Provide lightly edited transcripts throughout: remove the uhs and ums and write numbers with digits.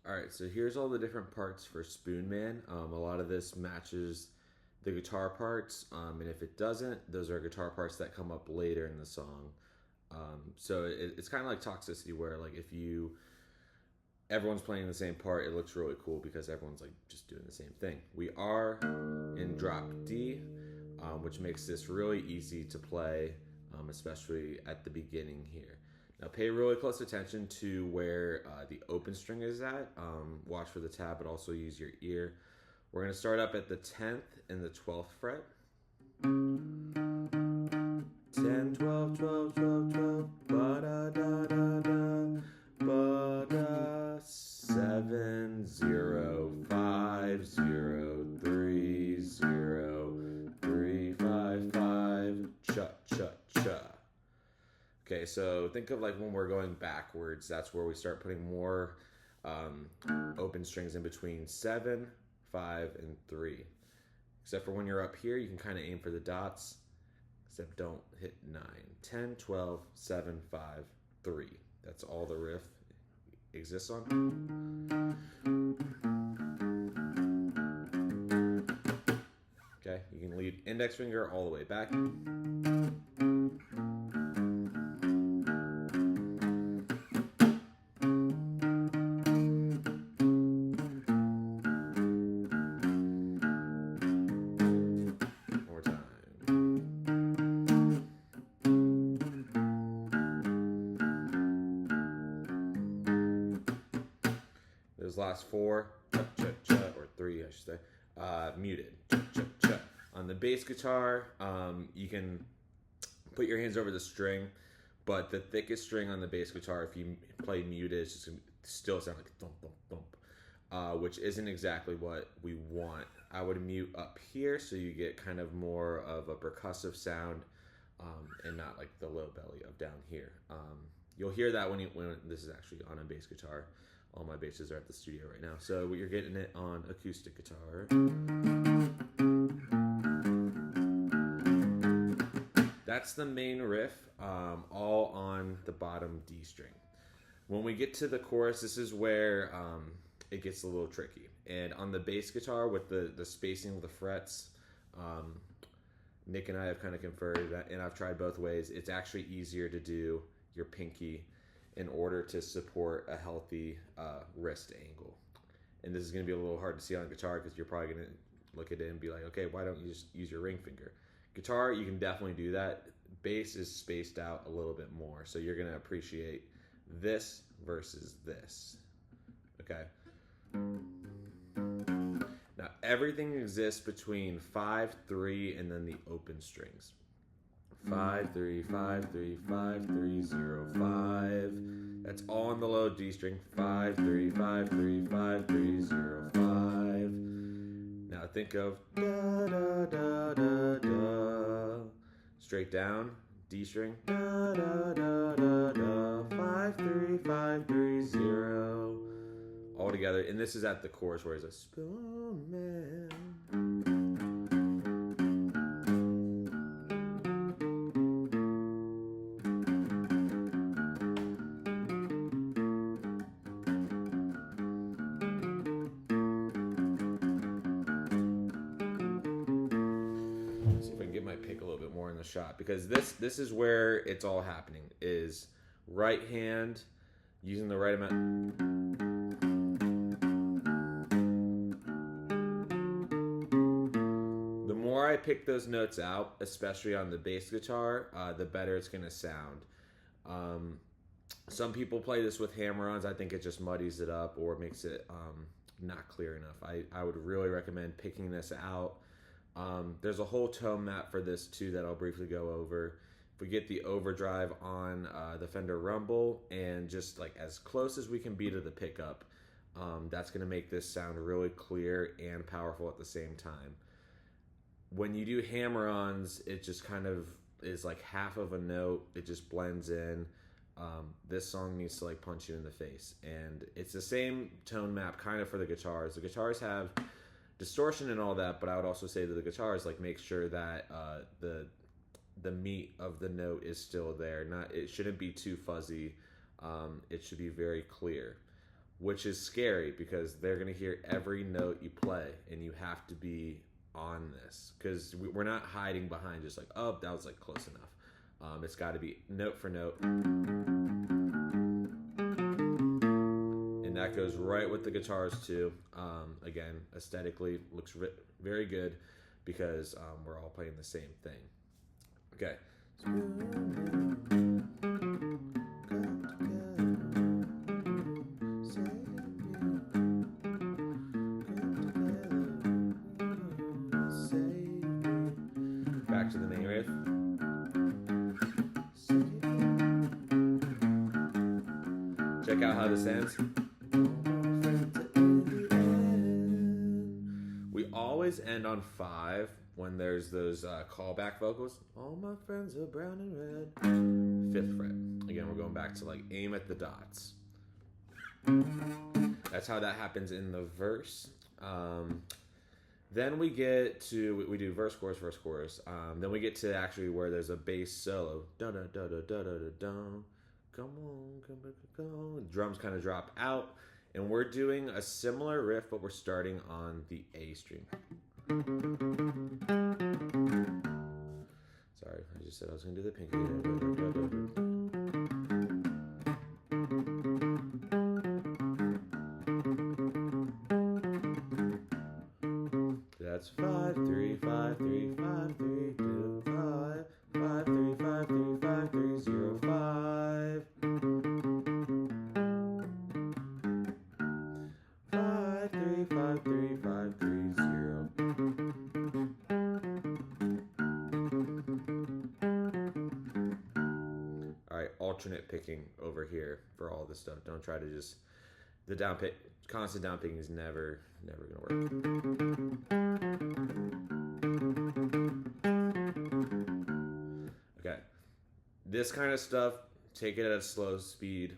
All right, so here's all the different parts for Spoonman. A lot of this matches the guitar parts, and if it doesn't, those are guitar parts that come up later in the song. It's kind of like Toxicity, where like if you everyone's playing the same part, it looks really cool because everyone's like just doing the same thing. We are in drop D, which makes this really easy to play, especially at the beginning here. Now pay really close attention to where the open string is at. Watch for the tab, but also use your ear. We're going to start up at the 10th and the 12th fret. 10, 12, 12, 12, 12, ba-da-da-da-da, ba-da, 7, 0, 5, 0, 3, 0, 3, 5, 5, cha, cha, cha. Okay, so think of like when we're going backwards, that's where we start putting more open strings in between 7, 5, and 3. Except for when you're up here, you can kind of aim for the dots. Except don't hit 9. 10, 12, 7, 5, 3. That's all the riff exists on. Okay, you can lead index finger all the way back. Those last 4, cha-cha-cha, or 3, I should say, muted. Cha-cha-cha. On the bass guitar, you can put your hands over the string, but the thickest string on the bass guitar, if you play muted, it's just going to still sound like thump, thump, thump, which isn't exactly what we want. I would mute up here so you get kind of more of a percussive sound, and not like the low belly of down here. You'll hear that when this is actually on a bass guitar. All my basses are at the studio right now. So you're getting it on acoustic guitar. That's the main riff, all on the bottom D string. When we get to the chorus, this is where it gets a little tricky. And on the bass guitar with the spacing of the frets, Nick and I have kind of conferred that, and I've tried both ways. It's actually easier to do your pinky in order to support a healthy wrist angle. And this is going to be a little hard to see on guitar because you're probably going to look at it and be like, okay, why don't you just use your ring finger? Guitar, you can definitely do that. Bass is spaced out a little bit more, so you're going to appreciate this versus this. Okay? Now, everything exists between 5, 3, and then the open strings. 5, 3, 5, 3, 5, 3, 0, 5. That's all on the low D string. 5, 3, 5, 3, 5, 3, 0, 5. Now think of da da da da da. Straight down, D string. Da da da da da. 5, 3, 5, 3, 0. All together, and this is at the chorus where it's a Spoonman. Get my pick a little bit more in the shot, because this is where it's all happening, is right hand using the right amount. The more I pick those notes out, especially on the bass guitar, the better it's going to sound. Some people play this with hammer-ons. I think it just muddies it up or makes it not clear enough. I would really recommend picking this out. There's a whole tone map for this too that I'll briefly go over. If we get the overdrive on the Fender Rumble and just like as close as we can be to the pickup, that's going to make this sound really clear and powerful at the same time. When you do hammer-ons, it just kind of is like half of a note. It just blends in. This song needs to like punch you in the face, and it's the same tone map kind of for the guitars. The guitars have distortion and all that, but I would also say that the guitars like make sure that the meat of the note is still there. It shouldn't be too fuzzy. It should be very clear. which is scary because they're going to hear every note you play, and you have to be on this because we're not hiding behind just like, oh, that was like close enough. It's got to be note for note, and that goes right with the guitars too. Again, aesthetically looks very good because we're all playing the same thing. Okay. Back to the main riff. Check out how this ends. We always end on 5 when there's those callback vocals. All my friends are brown and red. 5th fret. Again, we're going back to like aim at the dots. That's how that happens in the verse. Then we get to, we do verse, chorus, verse, chorus. Then we get to actually where there's a bass solo. Da da da da da da da. Come on, come back, come on. Drums kind of drop out. And we're doing a similar riff, but we're starting on the A string. Sorry, I just said I was going to do the pinky. That's 5 3 5 3 5 3 2 5 5 3 5 3 5 3 0 5 5 3 5 3 5 3 0. All right, alternate picking over here for all this stuff. Don't try to just the down pick. Constant down picking is never gonna work. Okay, this kind of stuff, take it at a slow speed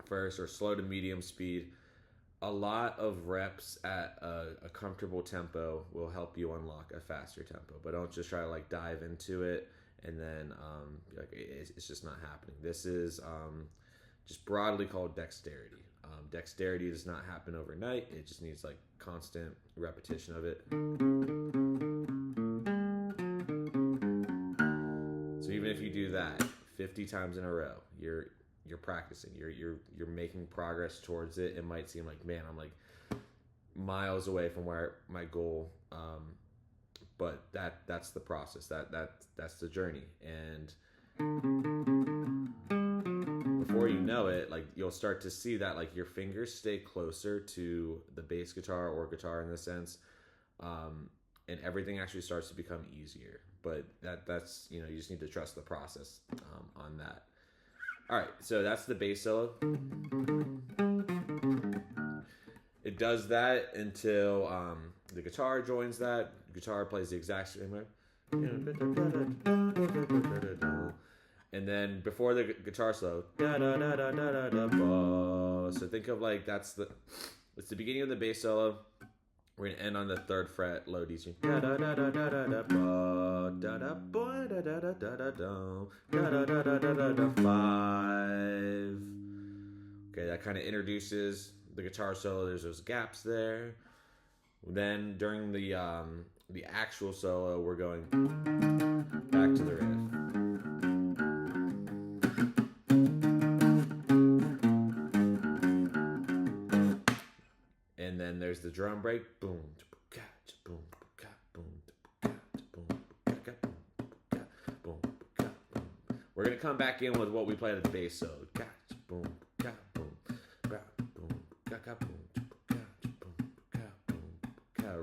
first, or slow to medium speed. A lot of reps at a comfortable tempo will help you unlock a faster tempo, but don't just try to like dive into it and then like it's just not happening. This is just broadly called dexterity. Dexterity does not happen overnight. It just needs like constant repetition of it. So even if you do that 50 times in a row, you're practicing. You're making progress towards it. It might seem like, man, I'm like miles away from where my goal, but that's the process. That's the journey. And before you know it, like you'll start to see that like your fingers stay closer to the bass guitar or guitar in this sense, and everything actually starts to become easier. But that's you just need to trust the process on that. All right, so that's the bass solo. It does that until the guitar joins that. The guitar plays the exact same way. And then before the guitar solo, so think of like it's the beginning of the bass solo. We're gonna end on the 3rd fret, low D string. Okay, that kind of introduces the guitar solo. There's those gaps there. Then during the actual solo, we're going back to the riff. And then there's the drum break. Boom, boom, boom, boom. We're gonna come back in with what we played at the bass solo. Boom, boom,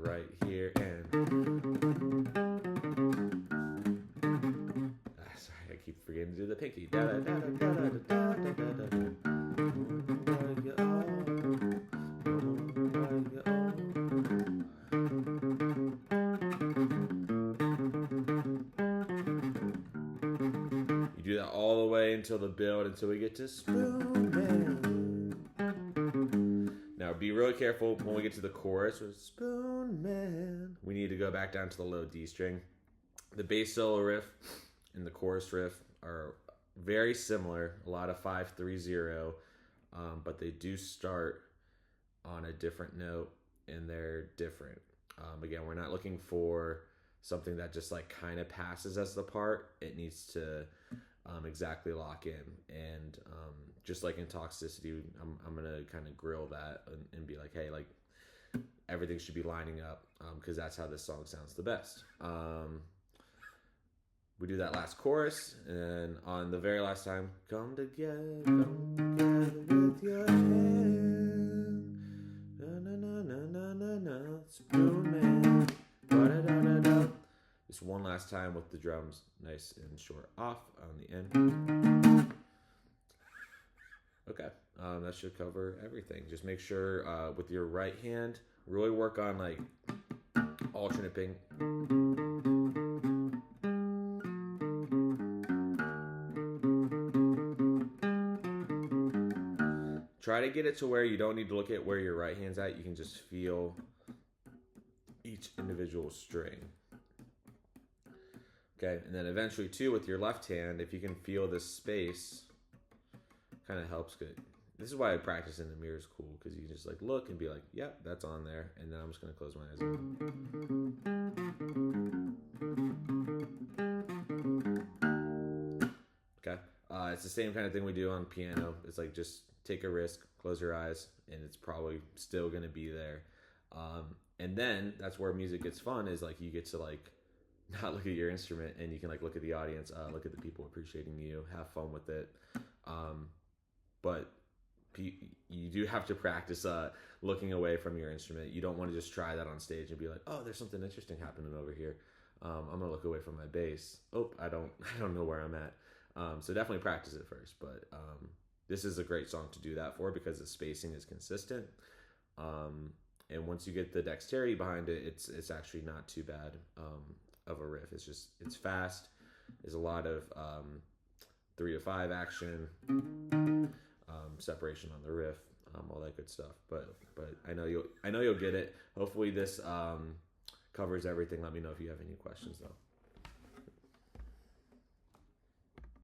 right here and sorry, I keep forgetting to do the pinky. You do that all the way until the build, until we get to Spoonman. Now be really careful when we get to the chorus with Spoonman. We need to go back down to the low D string. The bass solo riff and the chorus riff are very similar. A lot of 5-3-0, but they do start on a different note, and they're different. Again, we're not looking for something that just like kind of passes as the part. It needs to exactly lock in. And just like in toxicity, I'm gonna kind of grill that and be like, hey, like everything should be lining up because that's how this song sounds the best. We do that last chorus, and on the very last time, come together with your hand. Na na na na na na na. Spoonman. Ba-da-da-da-da. Just one last time with the drums, nice and short off on the end. Okay, that should cover everything. Just make sure with your right hand, really work on like alternate ping. Try to get it to where you don't need to look at where your right hand's at. You can just feel each individual string. Okay, and then eventually too with your left hand, if you can feel this space, kind of helps. Good. This is why I practice in the mirror is cool, because you just like look and be like, yep, that's on there, and then I'm just gonna close my eyes. Okay, it's the same kind of thing we do on piano. It's like just take a risk, close your eyes, and it's probably still gonna be there. And then that's where music gets fun. Is like you get to like not look at your instrument, and you can like look at the audience, look at the people appreciating you, have fun with it. But you do have to practice looking away from your instrument. You don't want to just try that on stage and be like, oh, there's something interesting happening over here. I'm gonna look away from my bass. Oh, I don't know where I'm at. So definitely practice it first. But this is a great song to do that for because the spacing is consistent. And once you get the dexterity behind it, it's actually not too bad of a riff. It's fast. There's a lot of 3-5 action, separation on the riff, all that good stuff. But I know you'll get it. Hopefully this covers everything. Let me know if you have any questions though.